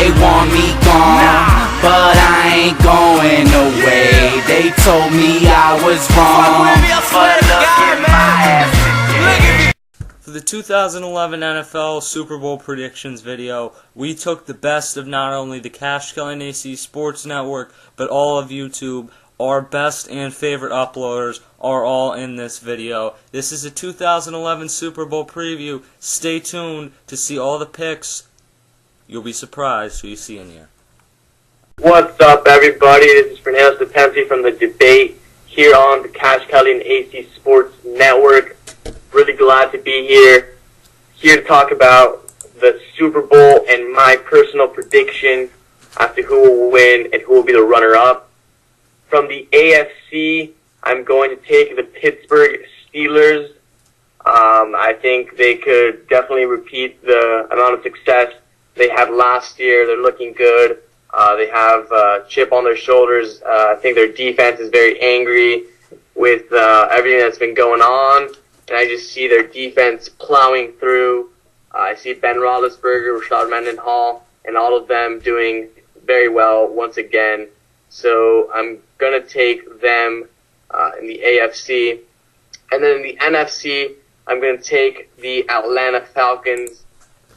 they want me gone, but I ain't going away. They told me I was wrong, but look at my ass today. For the 2011 NFL Super Bowl predictions video, we took the best of not only the Cash Kelly and AC Sports Network, but all of YouTube. Our best and favorite uploaders are all in this video. This is a 2011 Super Bowl preview. Stay tuned to see all the picks. You'll be surprised who you see in here. What's up, everybody? This is Fernando from the debate here on the Cash Kelly and AC Sports Network. Really glad to be here to talk about the Super Bowl and my personal prediction as to who will win and who will be the runner-up. From the AFC, I'm going to take the Pittsburgh Steelers. I think they could definitely repeat the amount of success they had last year. They're looking good. They have a chip on their shoulders. I think their defense is very angry with everything that's been going on. And I just see their defense plowing through. I see Ben Roethlisberger, Rashad Mendenhall, and all of them doing very well once again. So I'm going to take them in the AFC. And then in the NFC, I'm going to take the Atlanta Falcons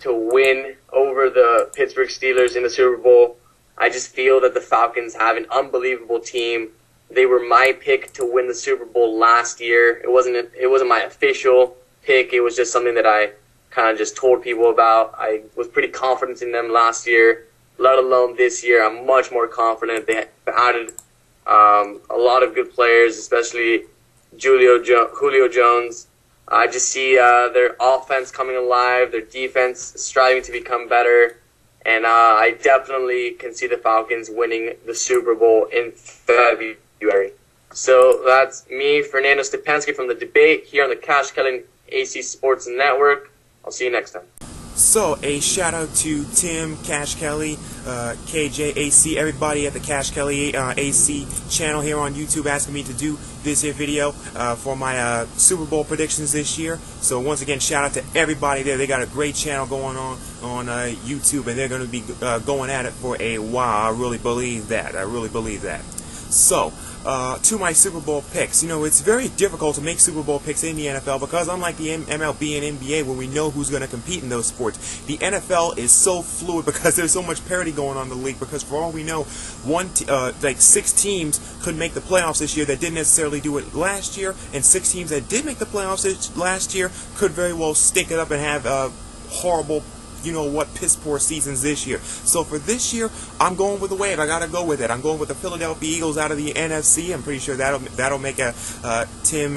to win over the Pittsburgh Steelers in the Super Bowl. I just feel that the Falcons have an unbelievable team. They were my pick to win the Super Bowl last year. It wasn't my official pick. It was just something that I kind of just told people about. I was pretty confident in them last year, let alone this year. I'm much more confident. They added a lot of good players, especially Julio Jones. I just see their offense coming alive, their defense striving to become better, and I definitely can see the Falcons winning the Super Bowl in February. So that's me, Fernando Stepanski from the debate here on the Cash Kelly AC Sports Network. I'll see you next time. So, a shout out to Tim, Cash Kelly, KJ, AC, everybody at the Cash Kelly AC channel here on YouTube asking me to do this here video for my Super Bowl predictions this year. So once again, shout out to everybody there. They got a great channel going on YouTube, and they're going to be going at it for a while. I really believe that. So, to my Super Bowl picks. You know, it's very difficult to make Super Bowl picks in the NFL because unlike the MLB and NBA where we know who's going to compete in those sports, the NFL is so fluid because there's so much parity going on in the league, because for all we know, like 6 teams could make the playoffs this year that didn't necessarily do it last year, and 6 teams that did make the playoffs last year could very well stink it up and have horrible, you know what, piss poor seasons this year. So for this year, I'm going with the wave. I gotta go with it. I'm going with the Philadelphia Eagles out of the NFC. I'm pretty sure that'll make Tim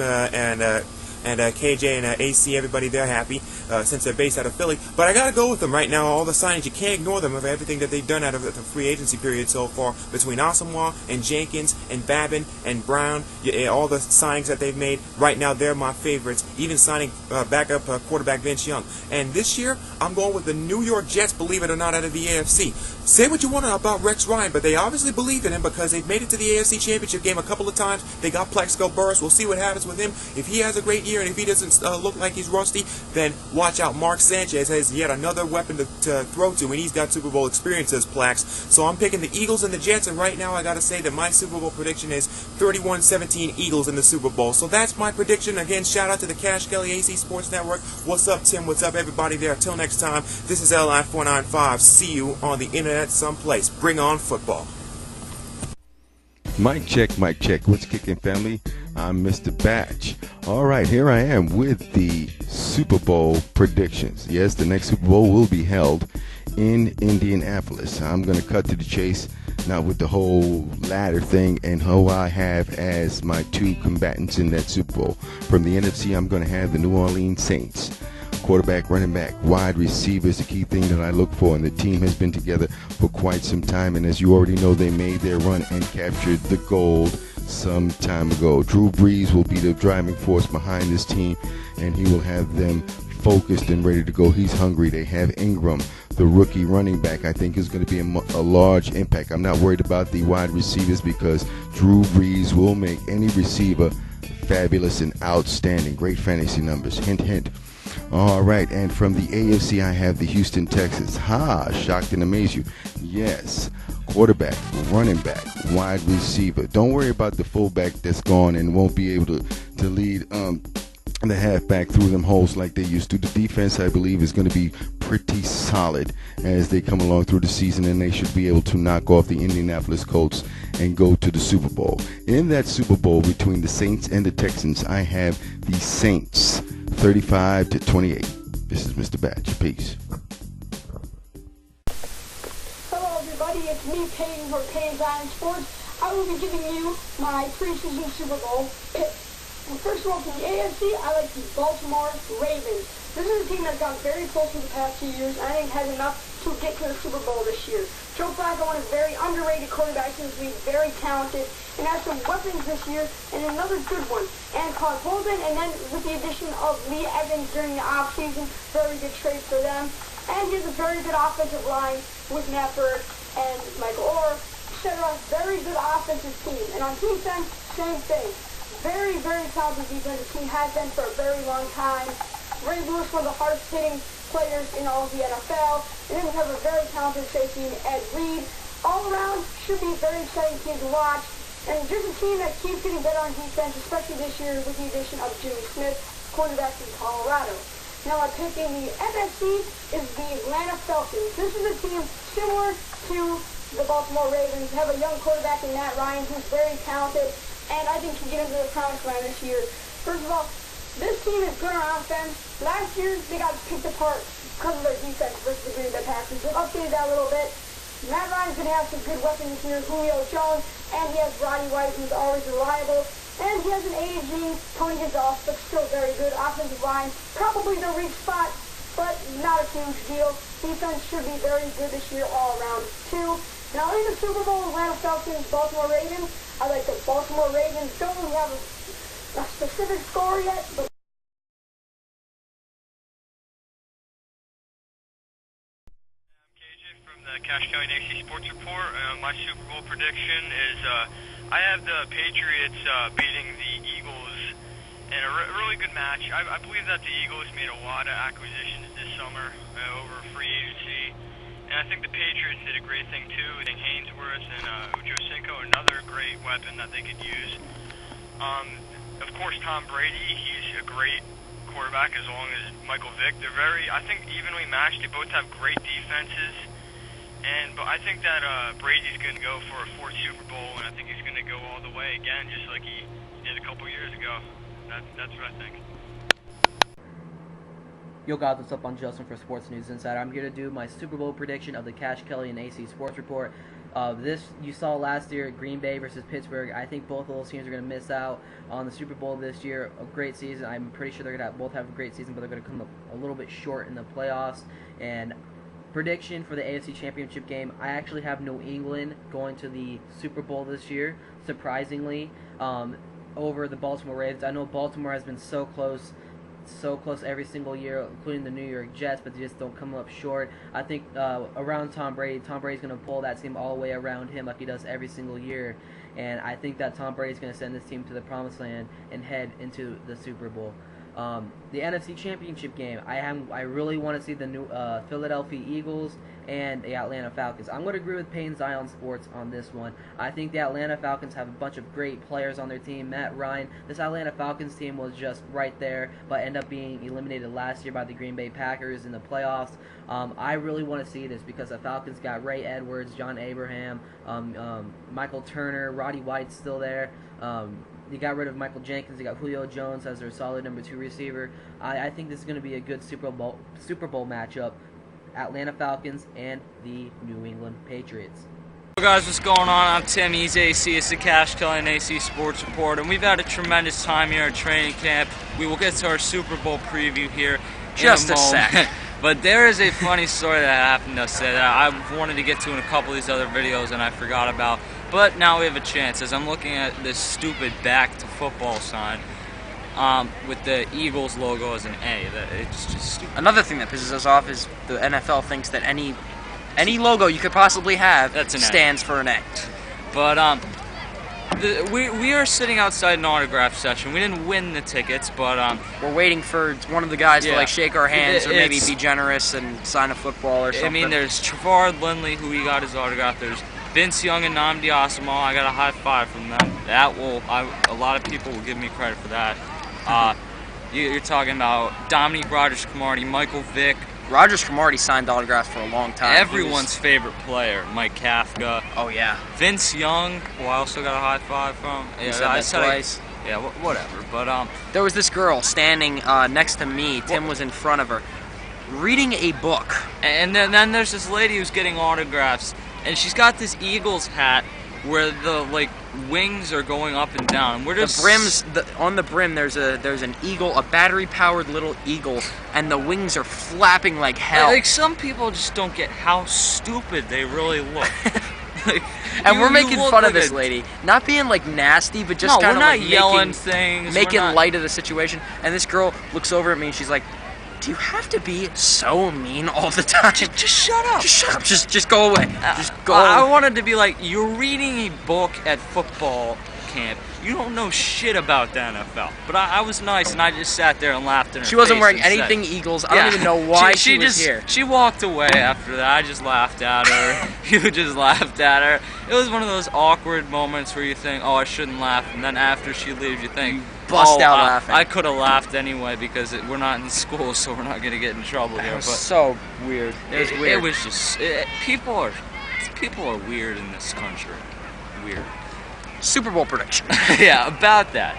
and KJ and AC, everybody there happy since they're based out of Philly. But I gotta go with them right now. All the signings, you can't ignore them of everything that they've done out of the free agency period so far between Asamoah and Jenkins and Babin and Brown. All the signings that they've made right now, they're my favorites. Even signing backup quarterback Vince Young. And this year, I'm going with the New York Jets, believe it or not, out of the AFC. Say what you want about Rex Ryan, but they obviously believed in him because they've made it to the AFC Championship game a couple of times. They got Plexico Burress. We'll see what happens with him. If he has a great year and if he doesn't look like he's rusty, then watch out. Mark Sanchez has yet another weapon to throw to, and he's got Super Bowl experience as Plax. So I'm picking the Eagles and the Jets, and right now I got to say that my Super Bowl prediction is 31-17 Eagles in the Super Bowl. So that's my prediction. Again, shout out to the Cash Kelly AC Sports Network. What's up, Tim? What's up, everybody there? Until next time, this is LI495. See you on the internet someplace. Bring on football. Mic check, what's kicking, family? I'm Mrbatch. Alright, here I am with the Super Bowl predictions. Yes, the next Super Bowl will be held in Indianapolis. I'm going to cut to the chase, not with the whole ladder thing, and who I have as my 2 combatants in that Super Bowl. From the NFC, I'm going to have the New Orleans Saints. Quarterback, running back, wide receiver is the key thing that I look for, and the team has been together for quite some time, and as you already know, they made their run and captured the gold some time ago. Drew Brees will be the driving force behind this team, and he will have them focused and ready to go. He's hungry. They have Ingram, the rookie running back. I think is going to be a large impact. I'm not worried about the wide receivers because Drew Brees will make any receiver fabulous and outstanding. Great fantasy numbers. Hint, hint. All right, and from the AFC, I have the Houston Texans. Shocked and amazed you. Yes, quarterback, running back, wide receiver. Don't worry about the fullback that's gone and won't be able to lead the halfback through them holes like they used to. The defense, I believe, is going to be pretty solid as they come along through the season, and they should be able to knock off the Indianapolis Colts and go to the Super Bowl. In that Super Bowl between the Saints and the Texans, I have the Saints 35-28. This is Mr. Batch. Peace. Hello everybody, it's me, Peyton, for Peyton's Iron Sports. I will be giving you my preseason Super Bowl pick. Well, first of all, for the AFC, I like the Baltimore Ravens. This is a team that's gotten very close in the past few years, and I think has enough to get to the Super Bowl this year. Joe Flacco is a very underrated quarterback. He's very talented, and has some weapons this year, and another good one. And Todd Bolden, and then with the addition of Lee Evans during the offseason, very good trade for them. And he has a very good offensive line with Matt Bird and Michael Orr, etc. Very good offensive team. And on defense, same thing. Very, very talented defensive team, has been for a very long time. Ray Lewis, one of the hardest hitting players in all of the NFL. And then we have a very talented safety in Ed Reed. All around, should be a very exciting team to watch. And just a team that keeps getting better on defense, especially this year with the addition of Jimmy Smith, quarterback from Colorado. Now my pick in the NFC is the Atlanta Falcons. This is a team similar to the Baltimore Ravens. They have a young quarterback in Matt Ryan who's very talented, and I think can get into the promised land this year. First of all, this team is good on offense. Last year, they got picked apart because of their defense versus the Green Bay Packers. They've updated that a little bit. Matt Ryan's going to have some good weapons here, Julio Jones, and he has Roddy White, who's always reliable. And he has an aging Tony Gonzalez, but still very good. Offensive line, probably the weak spot, but not a huge deal. Defense should be very good this year all around, too. Now, in the Super Bowl, Atlanta Falcons, Baltimore Ravens, I like the Baltimore Ravens. Don't really have a specific score yet, but the Cash County AC Sports Report. My Super Bowl prediction is I have the Patriots beating the Eagles in a really good match. I believe that the Eagles made a lot of acquisitions this summer over free agency, and I think the Patriots did a great thing too. I think Hainsworth and Ujo Cinco, another great weapon that they could use. Of course, Tom Brady, he's a great quarterback as long as Michael Vick. They're I think evenly matched. They both have great defenses. But I think that Brady's going to go for a fourth Super Bowl, and I think he's going to go all the way again, just like he did a couple years ago. That's what I think. Yo guys, what's up? I'm Justin for Sports News Insider. I'm here to do my Super Bowl prediction of the Cash Kelly and AC Sports Report. This you saw last year, Green Bay versus Pittsburgh. I think both of those teams are going to miss out on the Super Bowl this year. A great season. I'm pretty sure they're going to both have a great season, but they're going to come up a little bit short in the playoffs. And prediction for the AFC Championship game, I actually have New England going to the Super Bowl this year, surprisingly, over the Baltimore Ravens. I know Baltimore has been so close every single year, including the New York Jets, but they just don't come up short. I think around Tom Brady's going to pull that team all the way around him like he does every single year, and I think that Tom Brady's going to send this team to the promised land and head into the Super Bowl. The NFC Championship game, I really want to see the new Philadelphia Eagles and the Atlanta Falcons. I'm going to agree with Peyton Zion Sports on this one. I think the Atlanta Falcons have a bunch of great players on their team. Matt Ryan, this Atlanta Falcons team was just right there, but ended up being eliminated last year by the Green Bay Packers in the playoffs. I really want to see this because the Falcons got Ray Edwards, John Abraham, Michael Turner, Roddy White's still there. They got rid of Michael Jenkins. They got Julio Jones as their solid number 2 receiver. I think this is going to be a good Super Bowl matchup. Atlanta Falcons and the New England Patriots. Hey guys, what's going on? I'm Tim. He's AC. It's the Cash Kelly and AC Sports Report, and we've had a tremendous time here at training camp. We will get to our Super Bowl preview here just a sec. But there is a funny story that happened to us that I wanted to get to in a couple of these other videos and I forgot about. But now we have a chance as I'm looking at this stupid back to football sign with the Eagles logo as an A. It's just stupid. Another thing that pisses us off is the NFL thinks that any logo you could possibly have stands for an A. But we are sitting outside an autograph session. We didn't win the tickets, but we're waiting for one of the guys to like shake our hands or maybe it's- be generous and sign a football or something. I mean, there's Trevard Lindley, who he got his autograph. There's Vince Young and Nnamdi Asomugha. I got a high five from them. That a lot of people will give me credit for that. You're talking about Dominique Rodgers-Cromartie, Michael Vick. Rodgers-Cromartie signed autographs for a long time. Everyone's favorite player, Mike Kafka. Oh yeah. Vince Young, who I also got a high five from. You said that twice. Yeah, whatever. But there was this girl standing next to me. Tim was in front of her, reading a book. And then there's this lady who's getting autographs, and she's got this Eagles hat where the wings are going up and down. We're just On the brim there's an eagle, a battery-powered little eagle, and the wings are flapping like hell. Like, some people just don't get how stupid they really look. And we're making fun of this lady, not being like nasty, but just kind of like yelling things, making light of the situation. And this girl looks over at me and she's like, "Do you have to be so mean all the time? Just shut up. Just shut up. Just go away. Just go." I wanted to be like, you're reading a book at football camp. You don't know shit about the NFL. But I was nice, and I just sat there and laughed in her face. She wasn't wearing anything Eagles. I don't even know why she was here. She walked away after that. I just laughed at her. You just laughed at her. It was one of those awkward moments where you think, oh, I shouldn't laugh. And then after she leaves, you think, bust out laughing. I could have laughed anyway because we're not in school, so we're not going to get in trouble here. It was so weird. It was weird. It was just... people are weird in this country. Weird. Super Bowl prediction. Yeah, about that.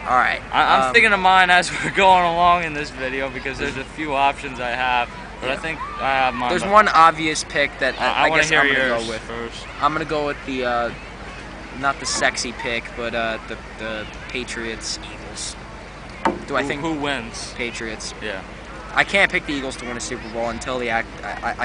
All right. I'm thinking of mine as we're going along in this video because there's a few options I have, but I think I have mine. There's one obvious pick that I guess I'm gonna go with first. I'm gonna go with the not the sexy pick, but the Patriots Eagles. I think who wins? Patriots. Yeah. I can't pick the Eagles to win a Super Bowl until I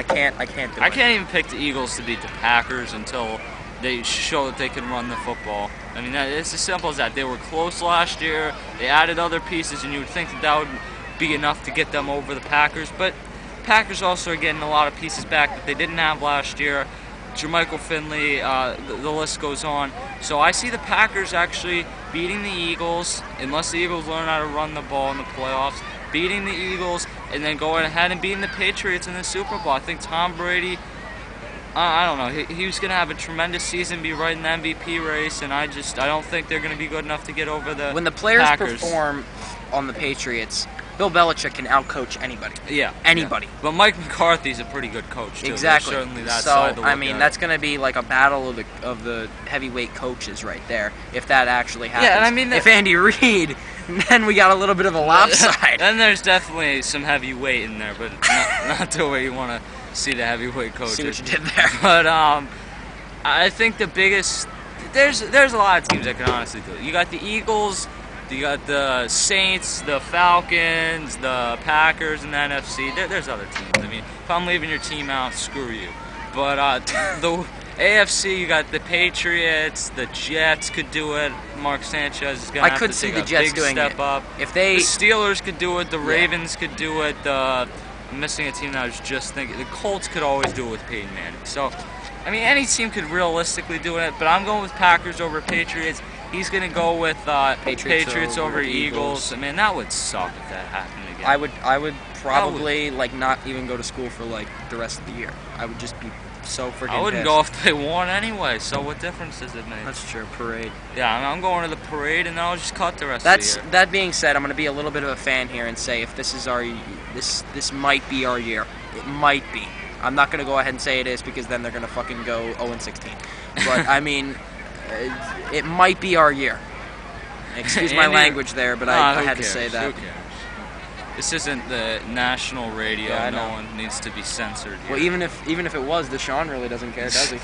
can't do it. I can't even pick the Eagles to beat the Packers until they show that they can run the football. I mean, it's as simple as that. They were close last year. They added other pieces, and you would think that would be enough to get them over the Packers. But Packers also are getting a lot of pieces back that they didn't have last year. Jermichael Finley, the list goes on. So I see the Packers actually beating the Eagles, unless the Eagles learn how to run the ball in the playoffs, beating the Eagles, and then going ahead and beating the Patriots in the Super Bowl. I think Tom Brady... I don't know. He was going to have a tremendous season, be right in the MVP race, and I don't think they're going to be good enough to get over the When the players Packers. perform on the Patriots, Bill Belichick can outcoach anybody. Yeah. Anybody. Yeah. But Mike McCarthy's a pretty good coach, too. Exactly. There's certainly that so, side to look I mean, at. that's going to be like a battle of the heavyweight coaches right there, if that actually happens. Yeah, and I mean... if Andy Reid, then we got a little bit of a lopside. Then there's definitely some heavyweight in there, but not the way you want to see the heavyweight coaches. See what you did there. But I think the biggest... There's a lot of teams that can honestly do it. You got the Eagles, you got the Saints, the Falcons, the Packers, and the NFC. There's other teams. I mean, if I'm leaving your team out, screw you. But the AFC, you got the Patriots, the Jets could do it. Mark Sanchez is going to have to take a big step up. If they... The Steelers could do it. The Ravens could do it. I'm missing a team that I was just thinking. The Colts could always do it with Peyton Manning. So, I mean, any team could realistically do it, but I'm going with Packers over Patriots. He's going to go with Patriots over Eagles. I mean, that would suck if that happened again. I would probably not even go to school for like the rest of the year. I would just be so freaking I wouldn't pissed. go if they won anyway, so what difference does it make? That's true, parade. Yeah, I mean, I'm going to the parade, and then I'll just cut the rest of the year. That being said, I'm going to be a little bit of a fan here and say if this is this might be our year. It might be. I'm not going to go ahead and say it is because then they're going to fucking go 0-16. But, I mean, it might be our year. Excuse my language there, but I had to say that. Who cares? This isn't the national radio. Yeah, no one needs to be censored here. Well, even if it was, Deshaun really doesn't care, does he?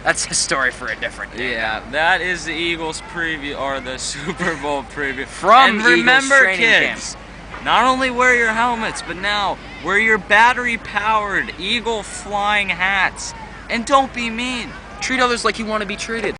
That's a story for a different day. Yeah, that is the Eagles preview, or the Super Bowl preview. From and remember, Eagles training kids, not only wear your helmets, but now wear your battery-powered Eagle flying hats. And don't be mean. Treat others like you want to be treated.